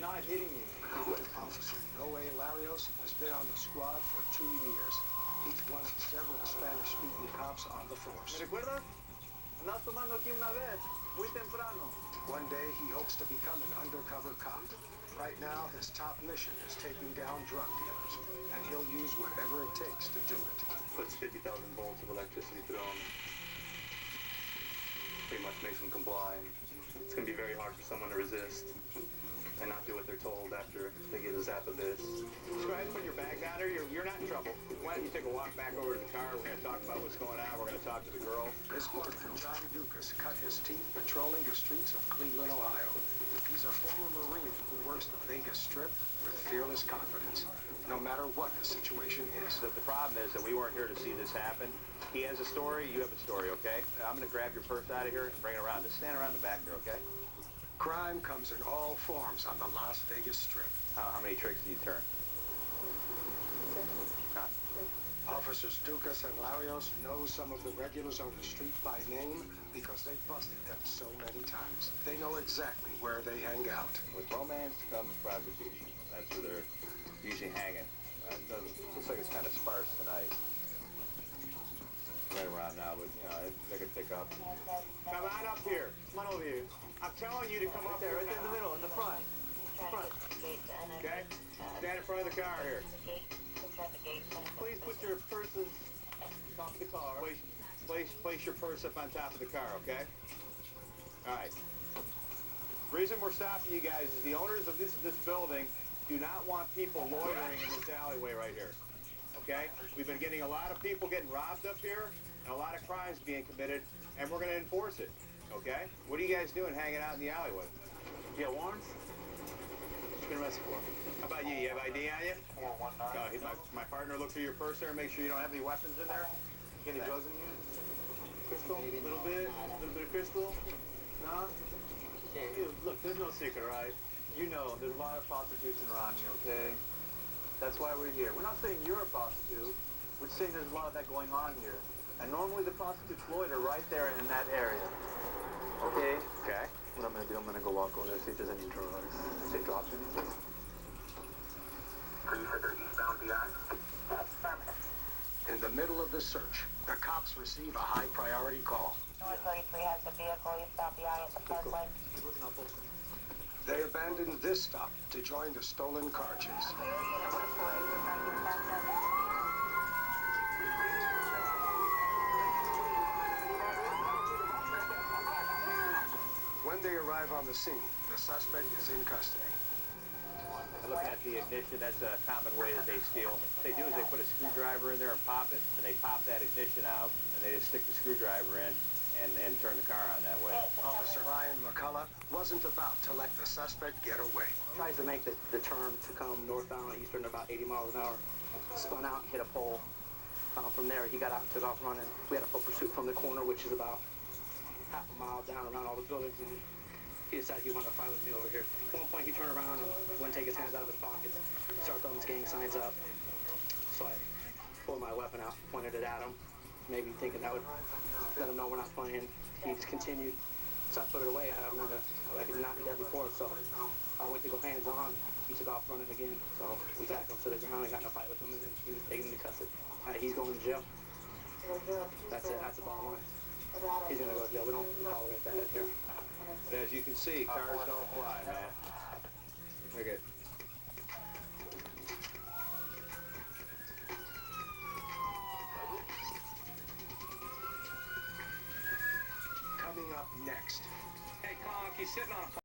not hitting you. Officer Noe Larios has been on the squad for 2 years. He's one of several Spanish-speaking cops on the force. ¿Me recuerdas? Andabas tomando aquí una vez, muy temprano. One day, he hopes to become an undercover cop. Right now, his top mission is taking down drug dealers, and he'll use whatever it takes to do it. Puts 50,000 volts of electricity through them. Pretty much makes them comply. It's going to be very hard for someone to resist and not do what they're told after they get a zap of this. Just go ahead and put your bag down there. You're not in trouble. Why don't you take a walk back over to the car? We're going to talk about what's going on. We're going to talk to the girl. This month, John Dukas cut his teeth patrolling the streets of Cleveland, Ohio. He's a former Marine who works the Vegas Strip with fearless confidence, no matter what the situation is. The problem is that we weren't here to see this happen. He has a story, you have a story, okay? I'm going to grab your purse out of here and bring it around. Just stand around the back there, okay? Crime comes in all forms on the Las Vegas Strip. How many tricks do you turn? Huh? Officers Dukas and Larios know some of the regulars on the street by name because they've busted them so many times. They know exactly where they hang out. With romance comes prostitution. That's where they're usually hanging. Looks like it's kind of sparse tonight. Right around now, but, you know, they could pick up. Come on up here. Come on over here. I'm telling you to come up there, right there in the middle, in the front. Front. Okay? Stand in front of the car here. Please put your purses on top of the car. Place your purse up on top of the car, okay? All right. The reason we're stopping you guys is the owners of this building do not want people loitering in this alleyway right here. Okay? We've been getting a lot of people getting robbed up here and a lot of crimes being committed, and we're going to enforce it. Okay? What are you guys doing hanging out in the alleyway? You got warrants? What you been arrested for? How about you? You have ID on you? My partner looked through your purse there and make sure you don't have any weapons in there. Any drugs in you? Crystal? A little bit of crystal? No? Look, there's no secret, right? You know, there's a lot of prostitution around here, okay? That's why we're here. We're not saying you're a prostitute. We're saying there's a lot of that going on here. And normally the prostitutes loiter right there in that area. Okay? Okay. What I'm going to do, I'm going to go walk over there, see if there's any drugs. If they drop anything. In the middle of the search, the cops receive a high-priority call. North 33 has the vehicle. You stop the eye at the parkway. They abandoned this stop to join the stolen car chase. When they arrive on the scene, the suspect is in custody. Looking at the ignition, that's a common way that they steal. What they do is they put a screwdriver in there and pop it, and they pop that ignition out, and they just stick the screwdriver in and turn the car on that way. Officer Ryan McCullough wasn't about to let the suspect get away. Tries to make the turn to come northbound at Eastern about 80 miles an hour. Spun out and hit a pole. From there, he got out and took off running. We had a foot pursuit from the corner, which is about half a mile down around all the buildings, and he decided he wanted to fight with me over here. At one point, he turned around and wouldn't take his hands out of his pockets, started throwing his gang signs up. So I pulled my weapon out, pointed it at him, maybe thinking that would let him know we're not playing. He just continued, so I put it away. I could not do that before, so I went to go hands on. He took off running again, so we tackled him to the ground and got in a fight with him, and then he was taking me to custody. He's going to jail. That's it. That's the bottom line. He's going to go to jail. We don't tolerate that here. But as you can see, cars don't fly, man. Look at. Coming up next. Hey, Conk, he's sitting on a